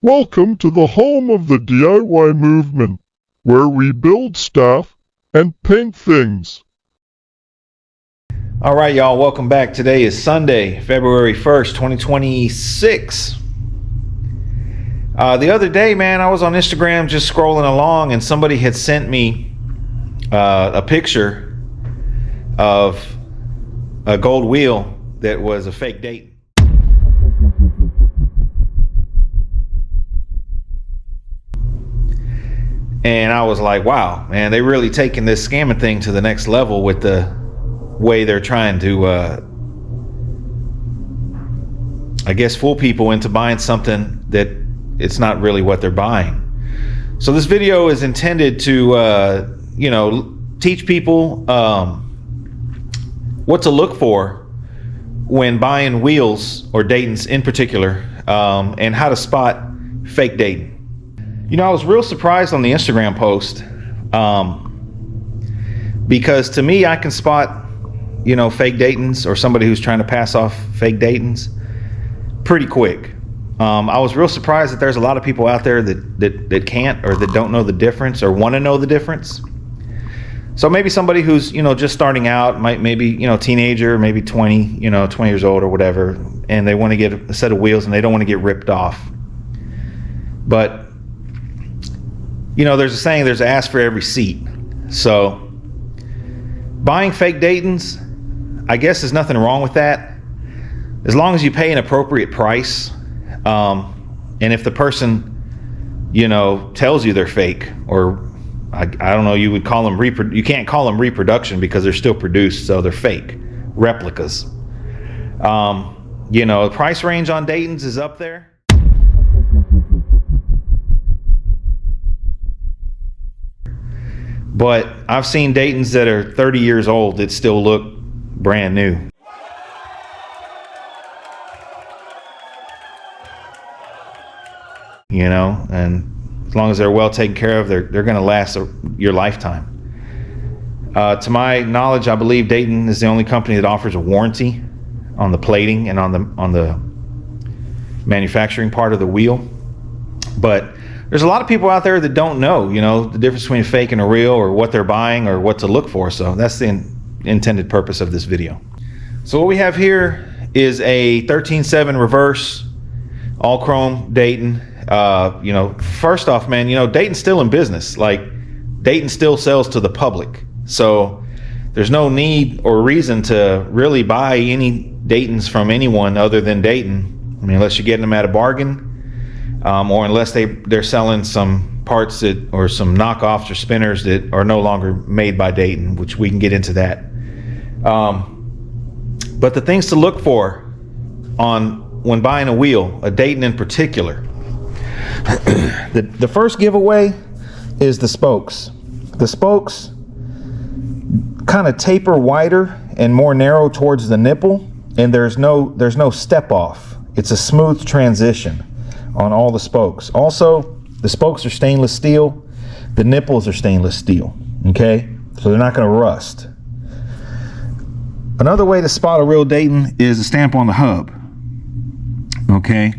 Welcome to the home of the DIY movement, where we build stuff and paint things. All right, y'all, welcome back. Today is Sunday, February 1st, 2026. The other day, man, I was on Instagram just scrolling along and somebody had sent me a picture of a gold wheel that was a fake Dayton. And I was like, wow, man, they really taking this scamming thing to the next level with the way they're trying to, I guess, fool people into buying something that it's not really what they're buying. So this video is intended to, teach people what to look for when buying wheels, or Daytons in particular, and how to spot fake Dayton. You know, I was real surprised on the Instagram post because to me, I can spot, fake Daytons or somebody who's trying to pass off fake Daytons pretty quick. I was real surprised that there's a lot of people out there that can't, or that don't know the difference or want to know the difference. So maybe somebody who's, just starting out, maybe teenager, maybe 20 years old or whatever, and they want to get a set of wheels and they don't want to get ripped off. But there's a saying, there's an ass for every seat. So buying fake Daytons, I guess there's nothing wrong with that, as long as you pay an appropriate price. And if the person, tells you they're fake, or I don't know, you would call them you can't call them reproduction because they're still produced, so they're fake replicas. The price range on Daytons is up there. But I've seen Daytons that are 30 years old that still look brand new. And as long as they're well taken care of, they're going to last your lifetime. To my knowledge, I believe Dayton is the only company that offers a warranty on the plating and on the manufacturing part of the wheel. But there's a lot of people out there that don't know, the difference between a fake and a real, or what they're buying, or what to look for. So that's the intended purpose of this video. So what we have here is a 13.7 reverse, all chrome Dayton. First off, man, Dayton's still in business. Like, Dayton still sells to the public. So there's no need or reason to really buy any Daytons from anyone other than Dayton. I mean, unless you're getting them at a bargain. Or unless they're selling some parts or some knockoffs or spinners that are no longer made by Dayton, which we can get into that. But the things to look for when buying a wheel, a Dayton in particular, the first giveaway is the spokes. The spokes kind of taper wider and more narrow towards the nipple, and there's no step off. It's a smooth transition on all the spokes. Also, the spokes are stainless steel. The nipples are stainless steel. Okay, so they're not going to rust. Another way to spot a real Dayton is a stamp on the hub. Okay,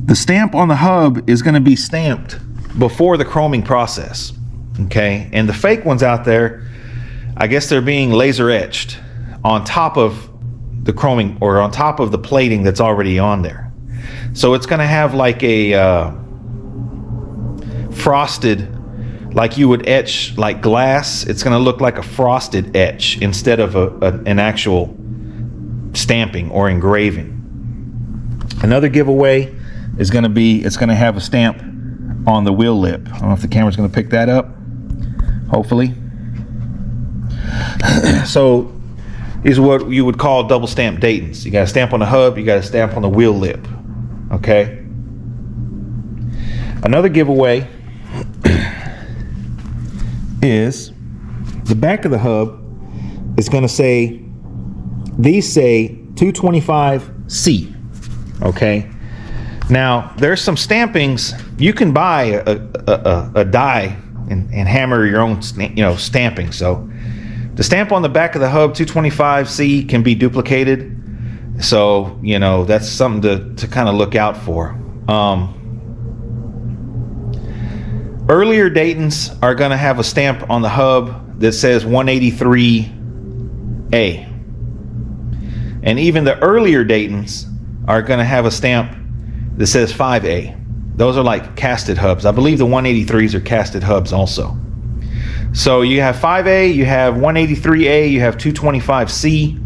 the stamp on the hub is going to be stamped before the chroming process. Okay, and the fake ones out there, I guess they're being laser etched on top of the chroming, or on top of the plating that's already on there. So it's going to have like a frosted, like you would etch like glass. It's going to look like a frosted etch instead of an actual stamping or engraving. Another giveaway is going to be, it's going to have a stamp on the wheel lip. I don't know if the camera's going to pick that up. Hopefully. So these are what you would call double stamp Daytons. You got a stamp on the hub, you got a stamp on the wheel lip. Okay. Another giveaway is the back of the hub is going to say, these say 225C. Okay. Now there's some stampings. You can buy a die and hammer your own stamping. So the stamp on the back of the hub 225C can be duplicated. So, that's something to kind of look out for. Earlier Daytons are going to have a stamp on the hub that says 183A. And even the earlier Daytons are going to have a stamp that says 5A. Those are like casted hubs. I believe the 183s are casted hubs also. So you have 5A, you have 183A, you have 225C.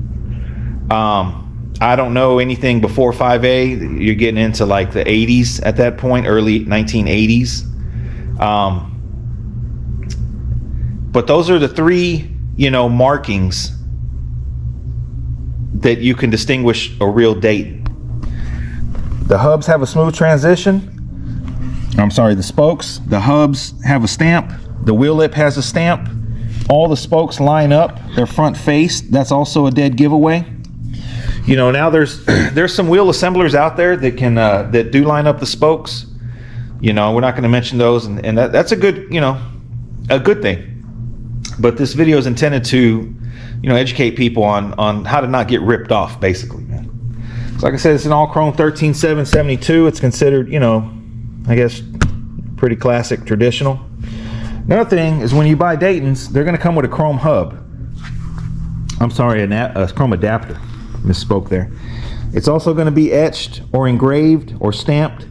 I don't know anything before 5A. You're getting into like the 80s at that point, early 1980s. But those are the three, markings that you can distinguish a real Dayton. The hubs have a smooth transition. The spokes. The hubs have a stamp. The wheel lip has a stamp. All the spokes line up. They're front face. That's also a dead giveaway. Now there's some wheel assemblers out there that can that do line up the spokes. We're not going to mention those, and that's a good thing. But this video is intended to educate people on how to not get ripped off, basically, man. So like I said, it's an all chrome 13772. It's considered, I guess, pretty classic, traditional. Another thing is when you buy Daytons, they're going to come with a chrome hub. A chrome adapter. Misspoke there. It's also going to be etched or engraved or stamped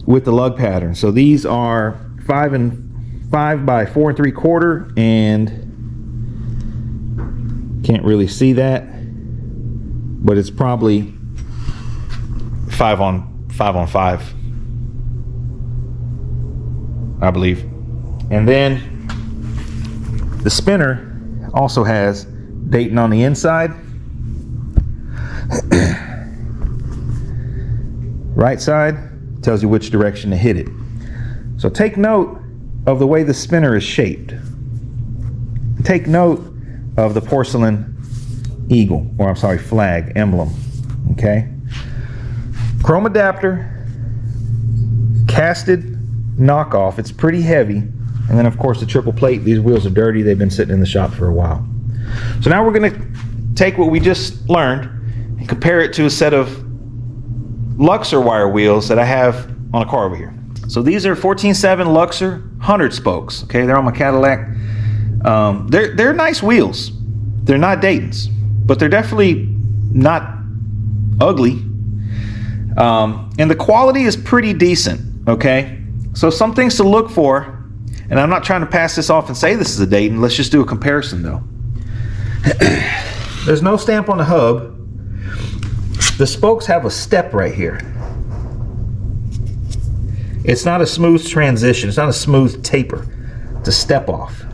with the lug pattern. So these are 5 by 4 3/4, and can't really see that, but it's probably 5 on 5, I believe. And then the spinner also has Dayton on the inside. Right side tells you which direction to hit it. So take note of the way the spinner is shaped. Take note of the porcelain eagle, or flag, emblem. Okay? Chrome adapter, casted knockoff. It's pretty heavy. And then of course the triple plate. These wheels are dirty. They've been sitting in the shop for a while. So now we're going to take what we just learned and compare it to a set of Luxor wire wheels that I have on a car over here. So these are 14.7 Luxor 100 spokes. Okay, they're on my Cadillac. They're nice wheels. They're not Daytons, but they're definitely not ugly. And the quality is pretty decent. Okay, so some things to look for, and I'm not trying to pass this off and say this is a Dayton. Let's just do a comparison though. There's no stamp on the hub. The spokes have a step right here. It's not a smooth transition. It's not a smooth taper. It's a step off.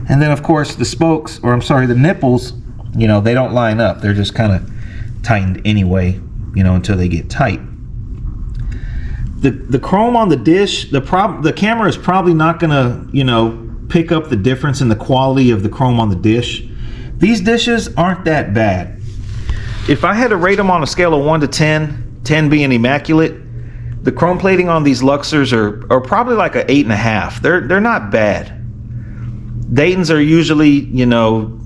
And then of course the spokes, the nipples, they don't line up. They're just kind of tightened anyway, until they get tight. The chrome on the dish, the camera is probably not gonna, pick up the difference in the quality of the chrome on the dish. These dishes aren't that bad. If I had to rate them on a scale of 1 to 10, 10 being immaculate, the chrome plating on these Luxors are probably like an 8.5. They're not bad. Daytons are usually, I don't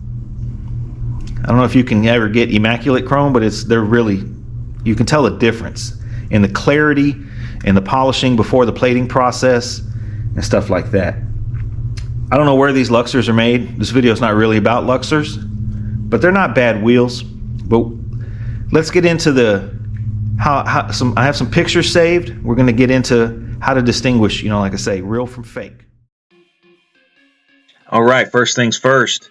know if you can ever get immaculate chrome, but they're really, you can tell a difference in the clarity and the polishing before the plating process and stuff like that. I don't know where these Luxors are made. This video is not really about Luxors, but they're not bad wheels. But let's get into I have some pictures saved. We're going to get into how to distinguish, like I say, real from fake. All right, first things first.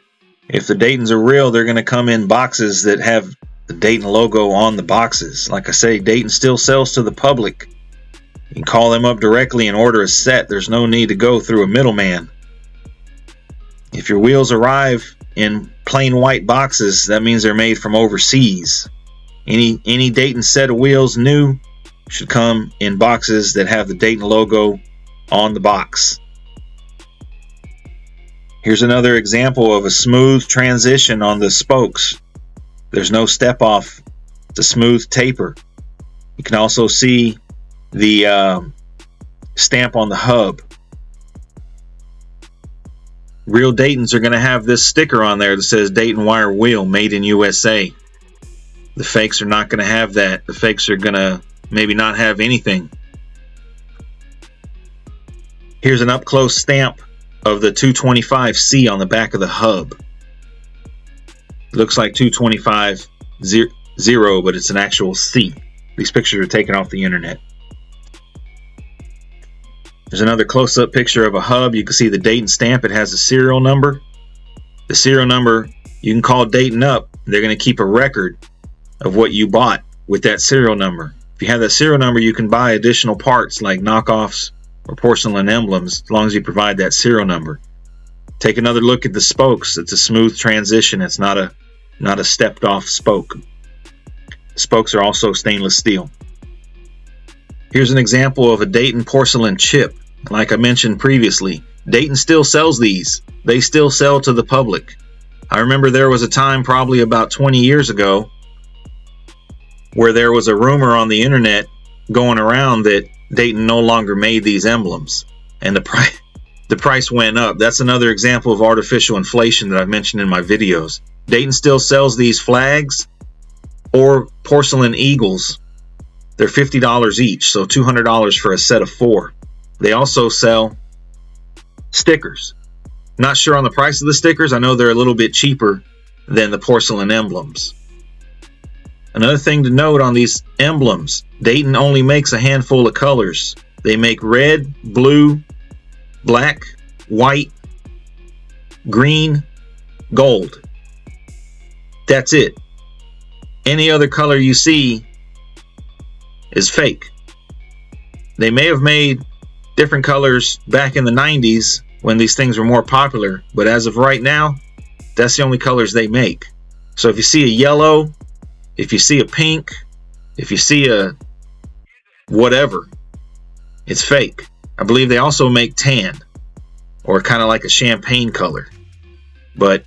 If the Daytons are real, they're going to come in boxes that have the Dayton logo on the boxes. Like I say, Dayton still sells to the public. You can call them up directly and order a set. There's no need to go through a middleman. If your wheels arrive in plain white boxes, that means they're made from overseas. Any Dayton set of wheels new should come in boxes that have the Dayton logo on the box. Here's another example of a smooth transition on the spokes. There's no step off. It's a smooth taper. You can also see the stamp on the hub. Real Daytons are going to have this sticker on there that says Dayton wire wheel, made in USA. The fakes are not going to have that. The fakes are going to maybe not have anything. Here's an up-close stamp of the 225C on the back of the hub. It looks like 225 0, but it's an actual C. These pictures are taken off the internet. There's another close-up picture of a hub. You can see the Dayton stamp. It has a serial number. The serial number, you can call Dayton up. They're going to keep a record of what you bought with that serial number. If you have that serial number, you can buy additional parts like knockoffs or porcelain emblems, as long as you provide that serial number. Take another look at the spokes. It's a smooth transition. It's not a stepped off spoke. The spokes are also stainless steel. Here's an example of a Dayton porcelain chip. Like I mentioned previously, Dayton still sells these. They still sell to the public. I remember there was a time, probably about 20 years ago, where there was a rumor on the internet going around that Dayton no longer made these emblems, and the price went up. That's another example of artificial inflation that I've mentioned in my videos. Dayton still sells these flags or porcelain eagles. They're $50 each, so $200 for a set of 4. They also sell stickers. Not sure on the price of the stickers. I know they're a little bit cheaper than the porcelain emblems. Another thing to note on these emblems, Dayton only makes a handful of colors. They make red, blue, black, white, green, gold. That's it. Any other color you see is fake. They may have made different colors back in the 90s when these things were more popular, but as of right now, that's the only colors they make. So if you see a yellow, if you see a pink, if you see a whatever, it's fake. I believe they also make tan, or kind of like a champagne color. But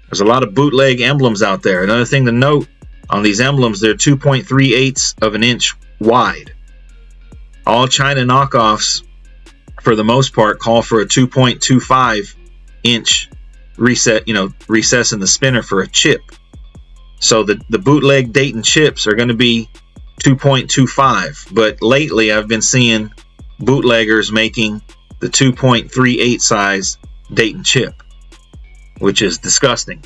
there's a lot of bootleg emblems out there. Another thing to note on these emblems, they're 2.38 of an inch wide. All China knockoffs, for the most part, call for a 2.25 inch recess in the spinner for a chip. So the bootleg Dayton chips are going to be 2.25, but lately I've been seeing bootleggers making the 2.38 size Dayton chip, which is disgusting.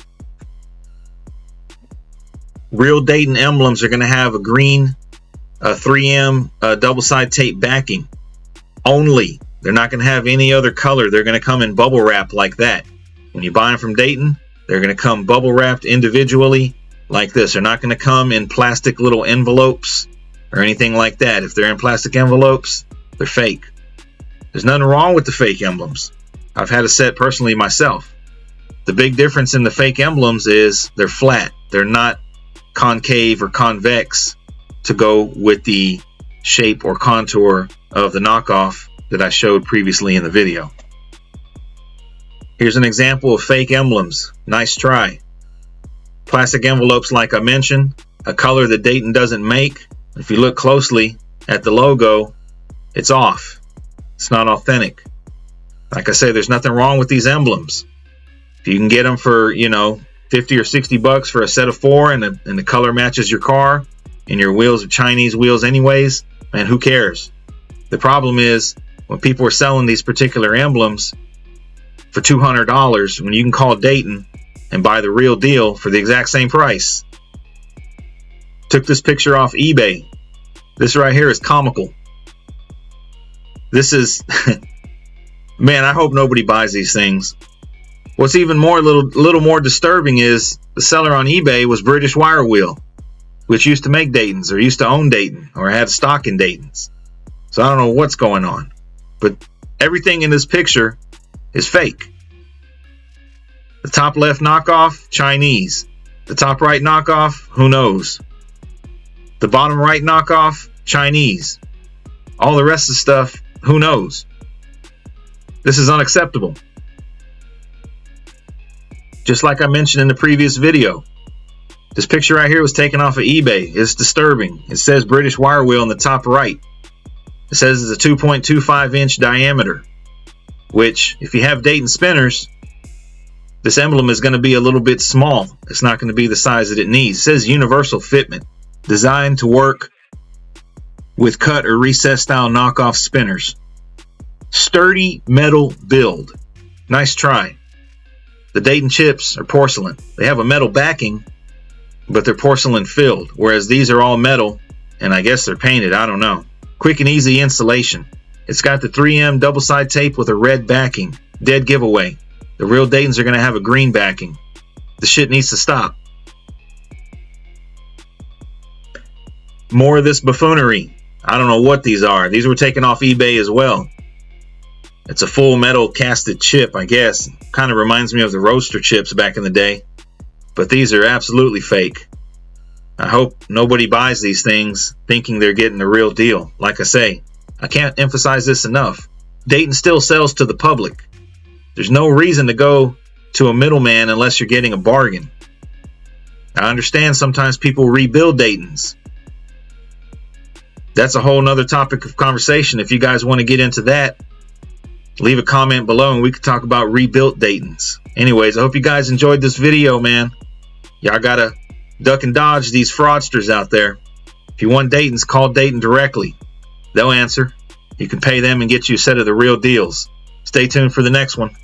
Real Dayton emblems are going to have a green 3M double-side tape backing only. They're not going to have any other color. They're going to come in bubble wrap like that. When you buy them from Dayton, they're going to come bubble wrapped individually like this. They're not going to come in plastic little envelopes or anything like that. If they're in plastic envelopes, they're fake. There's nothing wrong with the fake emblems. I've had a set personally myself. The big difference in the fake emblems is they're flat. They're not concave or convex to go with the shape or contour of the knockoff that I showed previously in the video. Here's an example of fake emblems. Nice try. Plastic envelopes, like I mentioned, a color that Dayton doesn't make. If you look closely at the logo, it's off. It's not authentic. Like I say, there's nothing wrong with these emblems. If you can get them for, 50 or 60 bucks for a set of 4 and the color matches your car and your wheels are Chinese wheels anyways, man, who cares? The problem is when people are selling these particular emblems for $200 when you can call Dayton and buy the real deal for the exact same price. Took this picture off eBay. This right here is comical. This is man, I hope nobody buys these things. What's even more little more disturbing is the seller on eBay was British Wire Wheel, which used to make Daytons or used to own Dayton or had stock in Daytons. So I don't know what's going on, but everything in this picture is fake. The top left knockoff, Chinese. The top right knockoff, who knows? The bottom right knockoff, Chinese. All the rest of the stuff, who knows? This is unacceptable. Just like I mentioned in the previous video, this picture right here was taken off of eBay. It's disturbing. It says British Wire Wheel in the top right. It says it's a 2.25 inch diameter, which if you have Dayton spinners, this emblem is going to be a little bit small. It's not going to be the size that it needs. It says universal fitment, designed to work with cut or recessed style knockoff spinners. sturdy metal build. Nice try. The Dayton chips are porcelain. They have a metal backing, but they're porcelain filled, whereas these are all metal, and I guess they're painted. I don't know. Quick and easy installation. It's got the 3M double-side tape with a red backing. Dead giveaway. The real Daytons are going to have a green backing. The shit needs to stop. More of this buffoonery. I don't know what these are. These were taken off eBay as well. It's a full metal casted chip, I guess. Kind of reminds me of the roaster chips back in the day. But these are absolutely fake. I hope nobody buys these things thinking they're getting the real deal. Like I say, I can't emphasize this enough. Dayton still sells to the public. There's no reason to go to a middleman unless you're getting a bargain. I understand sometimes people rebuild Daytons. That's a whole nother topic of conversation. If you guys want to get into that, leave a comment below and we can talk about rebuilt Daytons. Anyways, I hope you guys enjoyed this video, man. Y'all gotta duck and dodge these fraudsters out there. If you want Daytons, call Dayton directly. They'll answer. You can pay them and get you a set of the real deals. Stay tuned for the next one.